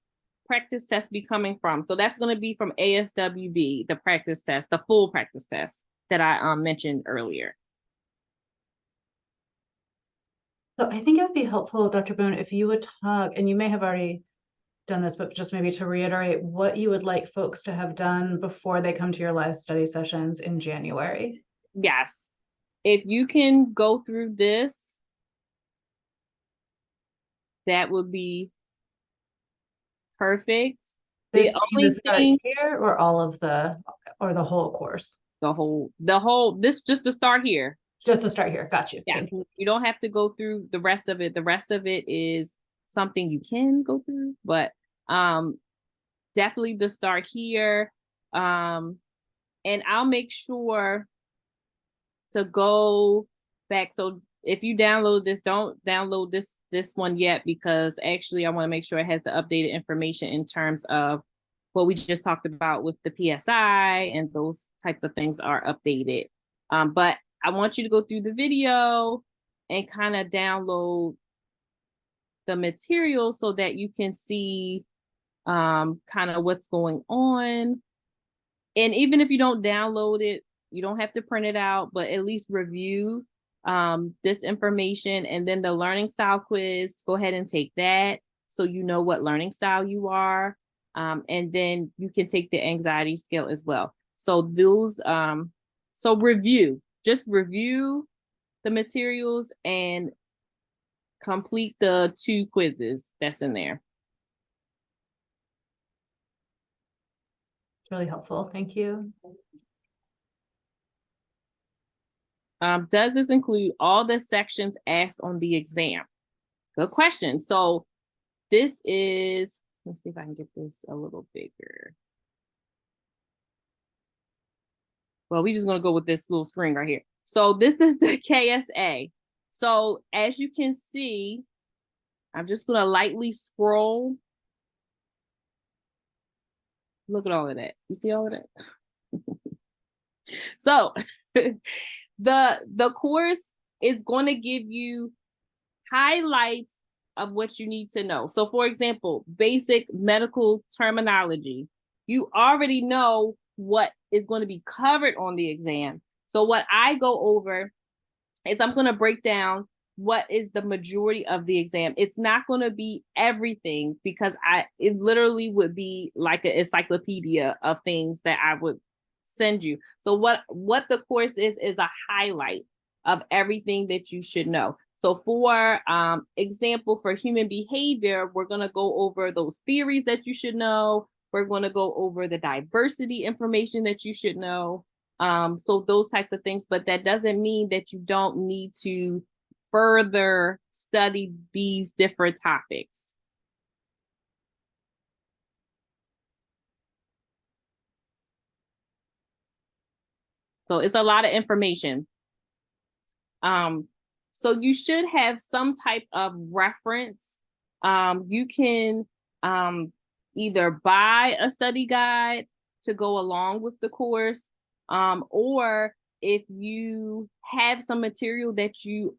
practice test be coming from? So that's going to be from ASWB, the practice test, the full practice test that I mentioned earlier. So I think it would be helpful, Dr. Boone, if you would talk, and you may have already done this, but just maybe to reiterate what you would like folks to have done before they come to your live study sessions in January. Yes. If you can go through this, that would be perfect. This The only thing here, or all of the, or the whole course? The whole, this just to start here. Just to start here. Got you. Yeah, you don't have to go through the rest of it. The rest of it is something you can go through, but definitely the start here. And I'll make sure to go back. So if you download this, don't download this one yet, because actually I want to make sure it has the updated information in terms of what we just talked about with the PSI, and those types of things are updated. But I want you to go through the video and kind of download the material so that you can see kind of what's going on. And even if you don't download it, you don't have to print it out, but at least review this information. And then the learning style quiz, go ahead and take that so you know what learning style you are. And then you can take the anxiety scale as well. So those, so just review the materials and complete the 2 quizzes that's in there. It's really helpful. Thank you. Does this include all the sections asked on the exam? Good question. So this is, let's see if I can get this a little bigger. Well, we're just going to go with this little screen right here. So this is the KSA. So as you can see, I'm just going to lightly scroll. Look at all of that. You see all of that? So the course is going to give you highlights of what you need to know. So for example, basic medical terminology. You already know what is going to be covered on the exam. So what I go over is I'm going to break down what is the majority of the exam. It's not going to be everything, because it literally would be like an encyclopedia of things that I would send you. So what the course is a highlight of everything that you should know. So for example, for human behavior, we're going to go over those theories that you should know. We're going to go over the diversity information that you should know. So those types of things, but that doesn't mean that you don't need to further study these different topics. So it's a lot of information. So you should have some type of reference. You can either buy a study guide to go along with the course, or if you have some material that you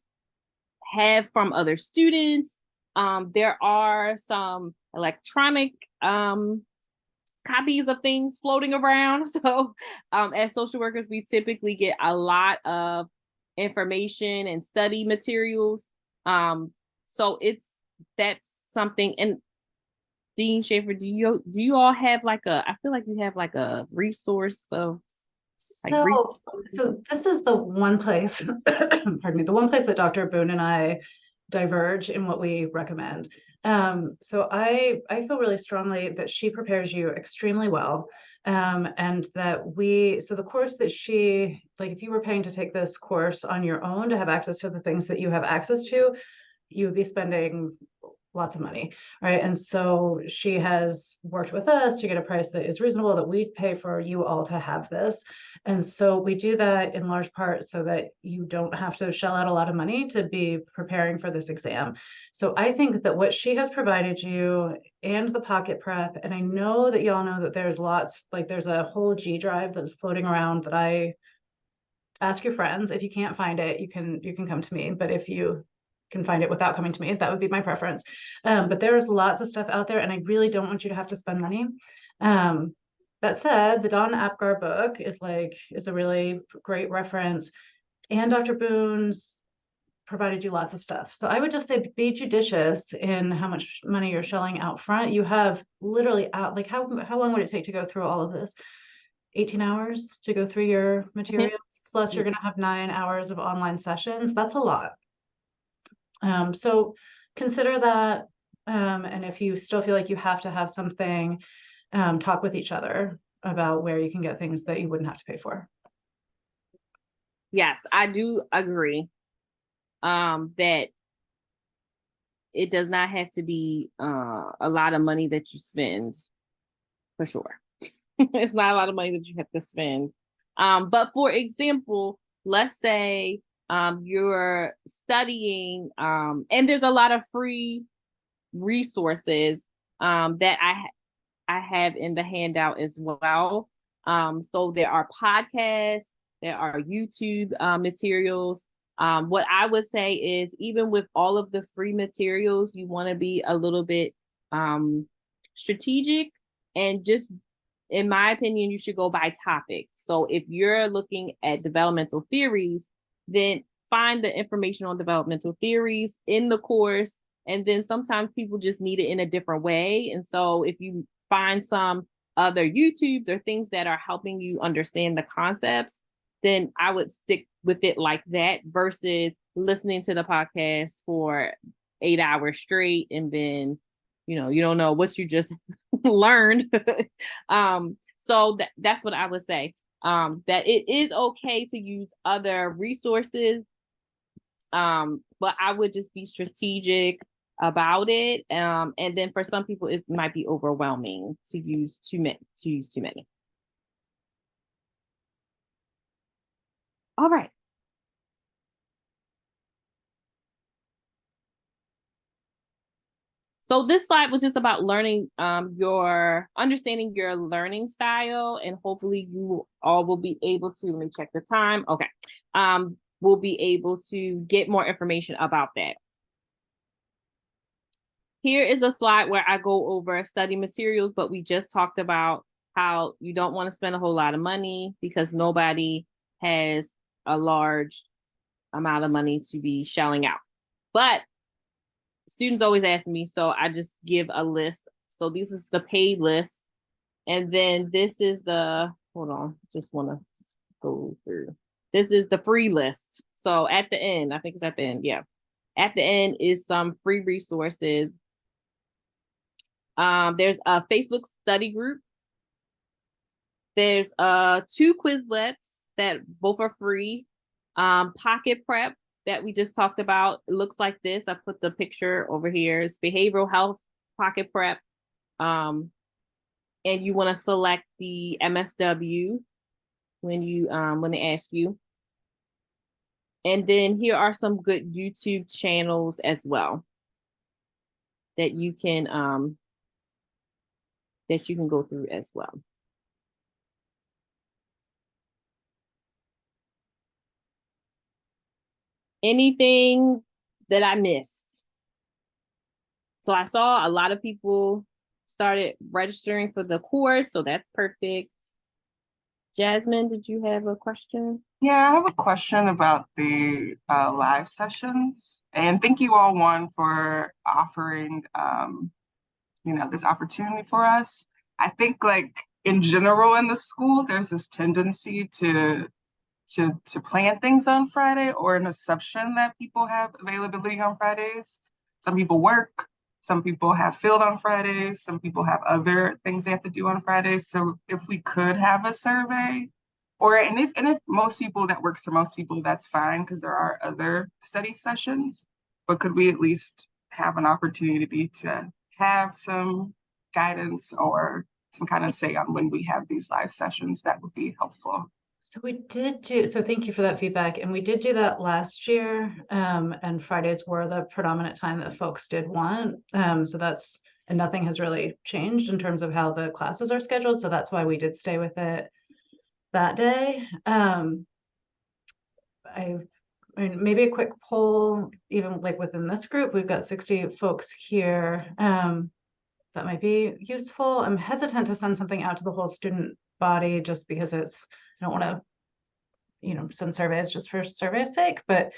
have from other students, there are some electronic copies of things floating around. So as social workers, we typically get a lot of information and study materials. So that's something. And Dean Shafer, do you all have like I feel like you have like a resource of So this is the one place, pardon me, the one place that Dr. Boone and I diverge in what we recommend. So I feel really strongly that she prepares you extremely well. And that so the course that if you were paying to take this course on your own to have access to the things that you have access to, you would be spending lots of money, right? And so she has worked with us to get a price that is reasonable, that we pay for you all to have this. And so we do that in large part so that you don't have to shell out a lot of money to be preparing for this exam. So I think that what she has provided you and the pocket prep, and I know that y'all know that there's there's a whole G drive that's floating around that I ask your friends. If you can't find it, you can come to me. But if you can find it without coming to me, that would be my preference. But there's lots of stuff out there, and I really don't want you to have to spend money. That said, the Dawn Apgar book is a really great reference, and Dr. Boone's provided you lots of stuff. So I would just say be judicious in how much money you're shelling out front. You have literally how long would it take to go through all of this? 18 hours to go through your materials, plus you're going to have 9 hours of online sessions. That's a lot. So consider that. And if you still feel like you have to have something, talk with each other about where you can get things that you wouldn't have to pay for. Yes, I do agree that it does not have to be a lot of money that you spend, for sure. It's not a lot of money that you have to spend. But for example, let's say you're studying, and there's a lot of free resources that I have in the handout as well. So there are podcasts, there are YouTube materials. What I would say is, even with all of the free materials, you want to be a little bit strategic, and just, in my opinion, you should go by topic. So if you're looking at developmental theories, then find the information on developmental theories in the course. And then sometimes people just need it in a different way. And so if you find some other YouTubes or things that are helping you understand the concepts, then I would stick with it like that versus listening to the podcast for 8 hours straight and then, you don't know what you just learned. So that's what I would say. That it is okay to use other resources, but I would just be strategic about it. And then for some people, it might be overwhelming to use too many. All right. So this slide was just about learning, understanding your learning style, and hopefully you all will be able to, let me check the time. Okay. We'll be able to get more information about that. Here is a slide where I go over study materials, but we just talked about how you don't want to spend a whole lot of money because nobody has a large amount of money to be shelling out. But students always ask me, so I just give a list. So this is the paid list. And then this is hold on, just want to go through. This is the free list. So at the end, I think it's at the end, yeah. At the end is some free resources. There's a Facebook study group. There's 2 Quizlets that both are free. Pocket Prep that we just talked about. It looks like this. I put the picture over here. It's behavioral health pocket prep. And you want to select the MSW when they ask you. And then here are some good YouTube channels as well that you can go through as well. Anything that I missed? So I saw a lot of people started registering for the course, so that's perfect. Jasmine, did you have a question? Yeah, I have a question about the live sessions. And thank you all, one, for offering, this opportunity for us. I think, like, in general in the school, there's this tendency to plan things on Friday, or an assumption that people have availability on Fridays. Some people work, some people have field on Fridays, some people have other things they have to do on Fridays. So if we could have a survey, and if most people, that works for most people, that's fine, because there are other study sessions, but could we at least have an opportunity to have some guidance or some kind of say on when we have these live sessions? That would be helpful. So thank you for that feedback. And we did do that last year. And Fridays were the predominant time that folks did want. And nothing has really changed in terms of how the classes are scheduled. So that's why we did stay with it that day. I mean, maybe a quick poll, even like within this group, we've got 60 folks here. That might be useful. I'm hesitant to send something out to the whole student body just because I don't want to, send surveys just for survey's sake, but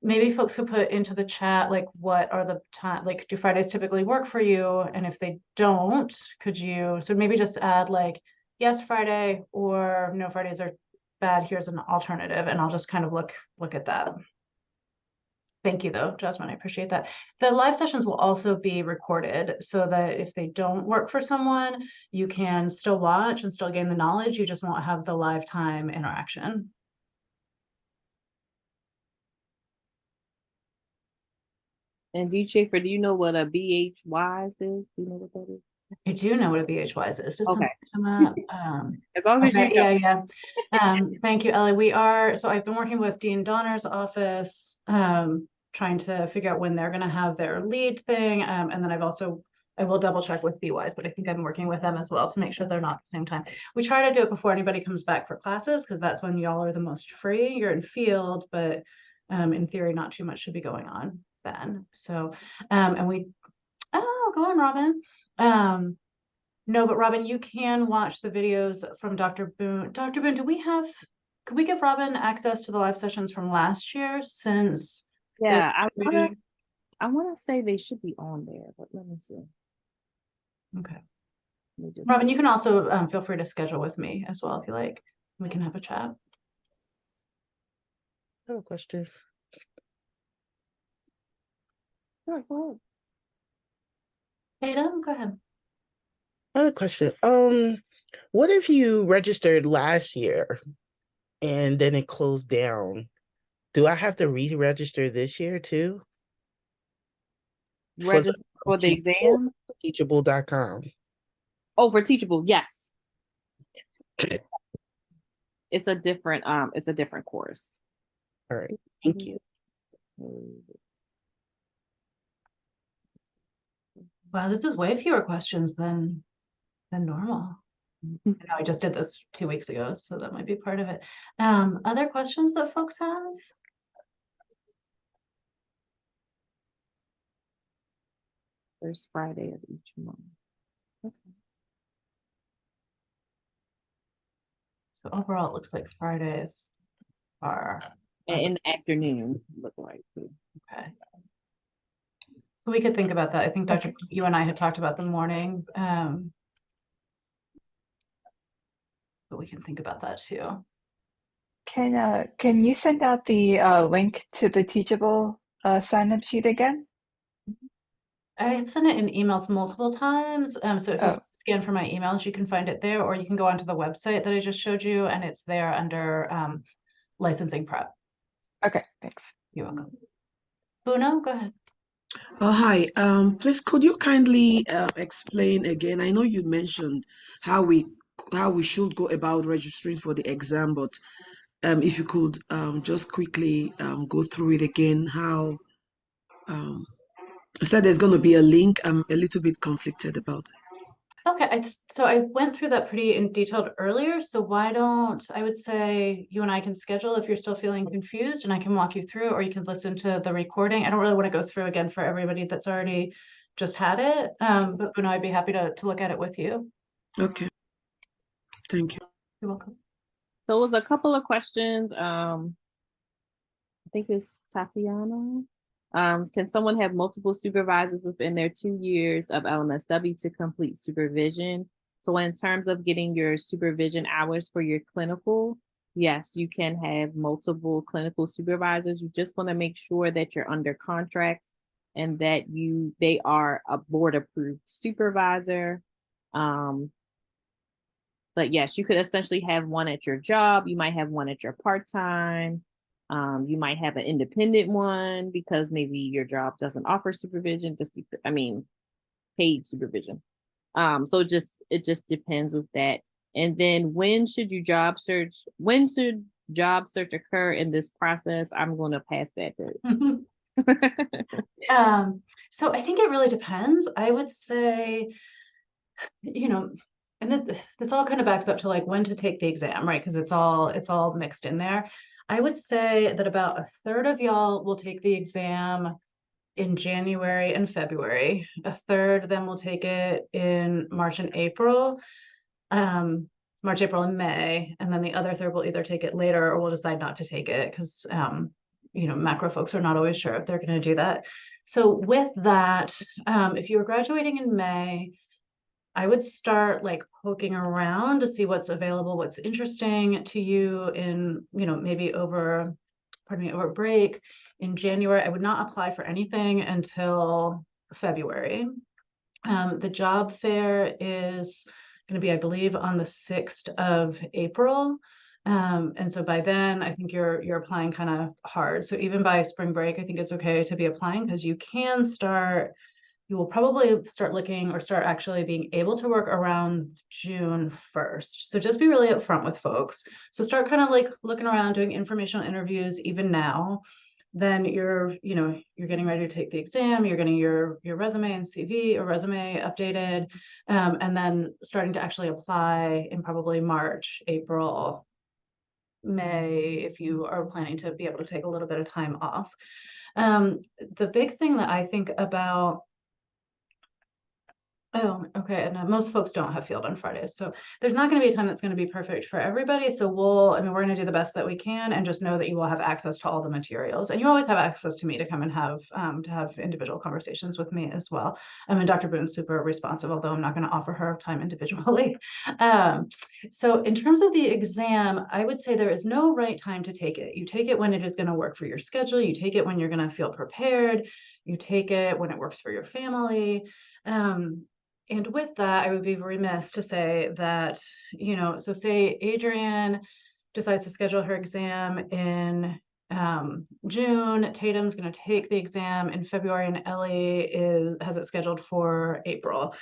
maybe folks could put into the chat, like, what are the time, like, do Fridays typically work for you? And if they don't, so maybe just add like, yes, Friday, or no, Fridays are bad, here's an alternative, and I'll just kind of look at that. Thank you though, Jasmine, I appreciate that. The live sessions will also be recorded so that if they don't work for someone, you can still watch and still gain the knowledge. You just won't have the live time interaction. And Shafer, do you know what a BHWise is? Do you know what that is? I do know what a BHWise is. Just Okay. come up. As long as Okay, you know. yeah. Thank you, Ellie. So I've been working with Dean Donner's office, trying to figure out when they're gonna have their lead thing. And then I will double check with BWise, but I think I'm working with them as well to make sure they're not at the same time. We try to do it before anybody comes back for classes, because that's when y'all are the most free. You're in field, but in theory, not too much should be going on then. So, go on, Robin. No, but Robin, you can watch the videos from Dr. Boone. Dr. Boone, could we give Robin access to the live sessions from last year since? Yeah, I wanna say they should be on there, but let me see. Okay. Let me just Robin, you can also feel free to schedule with me as well if you like. We can have a chat. I have a question. Sure, go ahead. Ada, go ahead. I have a question. What if you registered last year and then it closed down? Do I have to re-register this year too? For the Register for the exam? teachable.com. Oh, for Teachable, yes. It's a different course. All right. Thank you. Wow, this is way fewer questions than normal. I know I just did this 2 weeks ago, so that might be part of it. Other questions that folks have? First Friday of each month. Okay. So overall, it looks like Fridays are And in the afternoon, look like too. okay. So we could think about that. I think Dr. You and I had talked about the morning, but we can think about that too. Can you send out the link to the Teachable sign-up sheet again? I have sent it in emails multiple times. So if you Oh. scan for my emails, you can find it there, or you can go onto the website that I just showed you, and it's there under licensing prep. Okay, thanks. You're welcome. Boone, go ahead. Oh, hi. Please, could you kindly explain again? I know you mentioned how we should go about registering for the exam, but if you could just quickly go through it again. How I said there's going to be a link. I'm a little bit conflicted about it. Okay, so I went through that pretty in detailed earlier. So why don't I would say you and I can schedule if you're still feeling confused, and I can walk you through, or you can listen to the recording. I don't really want to go through again for everybody that's already just had it. But Boone, I'd be happy to look at it with you. Okay. Thank you. You're welcome. So it was a couple of questions. I think it's Tatiana. Can someone have multiple supervisors within their 2 years of LMSW to complete supervision? So in terms of getting your supervision hours for your clinical, yes, you can have multiple clinical supervisors. You just want to make sure that you're under contract and that they are a board approved supervisor. But yes, you could essentially have one at your job. You might have one at your part-time. You might have an independent one because maybe your job doesn't offer supervision, paid supervision. So it just depends with that. And then when should job search occur in this process? I'm going to pass that to So I think it really depends. I would say, and this all kind of backs up to like when to take the exam, right? Because it's all mixed in there. I would say that about a third of y'all will take the exam in January and February. A third then will take it in March and April. March, April, and May, and then the other third will either take it later or will decide not to take it because macro folks are not always sure if they're going to do that. So with that, if you're graduating in May, I would start like poking around to see what's available, what's interesting to you in, maybe over break in January. I would not apply for anything until February. The job fair is going to be, I believe, on the 6th of April. And so by then, I think you're applying kind of hard. So even by spring break, I think it's okay to be applying because you can start you will probably start looking or start actually being able to work around June 1st. So just be really upfront with folks. So start kind of like looking around, doing informational interviews even now. Then you're getting ready to take the exam, you're getting your resume and CV or resume updated, and then starting to actually apply in probably March, April, May, if you are planning to be able to take a little bit of time off. The big thing that I think about, oh, okay. And most folks don't have field on Fridays. So there's not going to be a time that's going to be perfect for everybody. So we're going to do the best that we can, and just know that you will have access to all the materials, and you always have access to me to come and have individual conversations with me as well. I mean, Dr. Boone's super responsive, although I'm not going to offer her time individually. So in terms of the exam, I would say there is no right time to take it. You take it when it is going to work for your schedule. You take it when you're going to feel prepared. You take it when it works for your family. And with that, I would be remiss to say that, so say Adrienne decides to schedule her exam in June, Tatum's going to take the exam in February, and Ellie has it scheduled for April.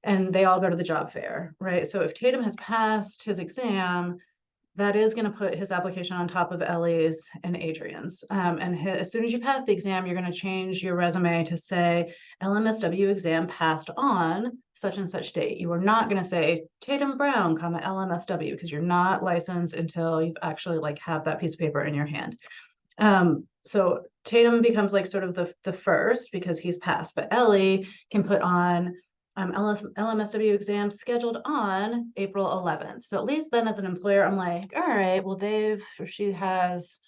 And they all go to the job fair, right? So if Tatum has passed his exam, that is going to put his application on top of Ellie's and Adrian's. As soon as you pass the exam, you're going to change your resume to say LMSW exam passed on such and such date. You are not going to say Tatum Brown, LMSW, because you're not licensed until you actually have that piece of paper in your hand. So Tatum becomes sort of the first because he's passed, but Ellie can put on LMSW exam scheduled on April 11th. So at least then as an employer, I'm like, all right, well, she has,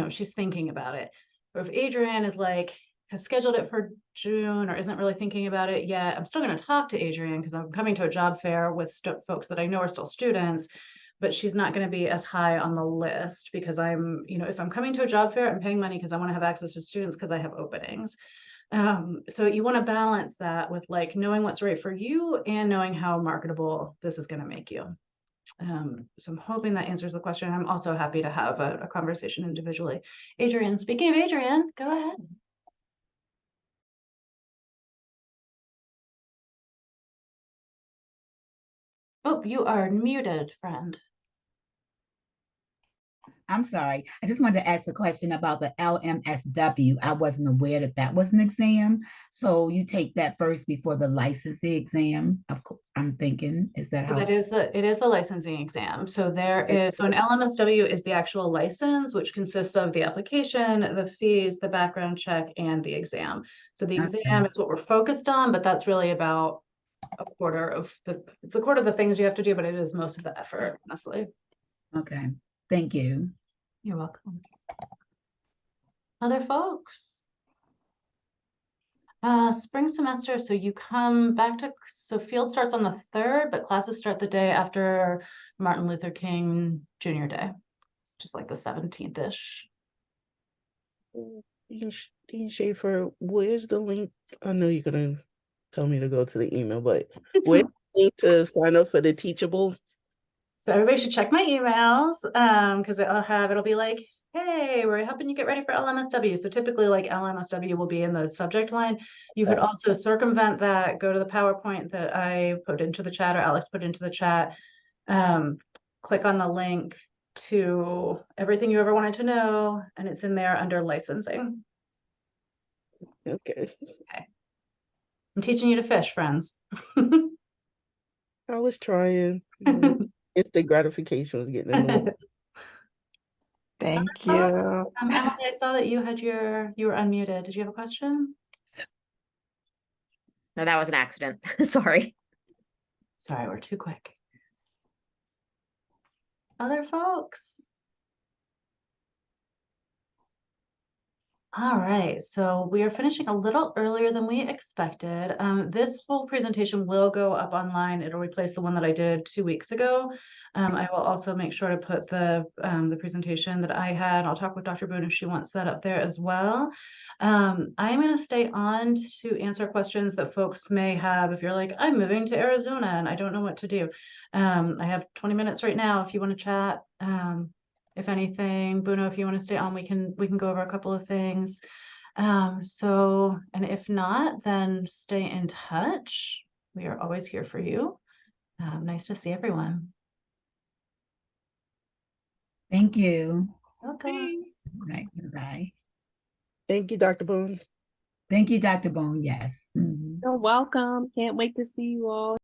she's thinking about it. Or if Adrienne has scheduled it for June or isn't really thinking about it yet, I'm still going to talk to Adrienne because I'm coming to a job fair with folks that I know are still students, but she's not going to be as high on the list because if I'm coming to a job fair, I'm paying money because I want to have access to students because I have openings. So you want to balance that with knowing what's right for you and knowing how marketable this is going to make you. So I'm hoping that answers the question. I'm also happy to have a conversation individually. Adrienne, speaking of Adrienne, go ahead. Oh, you are muted, friend. I'm sorry. I just wanted to ask a question about the LMSW. I wasn't aware that that was an exam. So you take that first before the licensing exam. Of course, I'm thinking, is that how? It is the licensing exam. So an LMSW is the actual license, which consists of the application, the fees, the background check, and the exam. So the exam is what we're focused on, but that's really about it's a quarter of the things you have to do, but it is most of the effort, honestly. Okay. Thank you. You're welcome. Other folks? Spring semester, so you come back so field starts on the 3rd, but classes start the day after Martin Luther King Jr. Day, just the 17th-ish. Dean Shafer, where's the link? I know you're going to tell me to go to the email, but where's the link to sign up for the Teachable? So everybody should check my emails because it'll be hey, we're helping you get ready for LMSW. So typically LMSW will be in the subject line. You could also circumvent that, go to the PowerPoint that I put into the chat or Alex put into the chat, click on the link to everything you ever wanted to know, and it's in there under licensing. Okay. I'm teaching you to fish, friends. I was trying. Instant gratification was getting in the way. Thank you. Emily, I saw that you were unmuted. Did you have a question? No, that was an accident. Sorry. Sorry, we're too quick. Other folks? All right, so we are finishing a little earlier than we expected. This whole presentation will go up online. It'll replace the one that I did 2 weeks ago. I will also make sure to put the presentation that I had. I'll talk with Dr. Boone if she wants that up there as well. I'm going to stay on to answer questions that folks may have. If you're like, I'm moving to Arizona and I don't know what to do. I have 20 minutes right now if you want to chat. If anything, Bruno, if you want to stay on, we can go over a couple of things. And if not, then stay in touch. We are always here for you. Nice to see everyone. Thank you. Welcome. Right, bye. Thank you, Dr. Boone. Thank you, Dr. Bone. Yes. Mhm. You're welcome. Can't wait to see you all.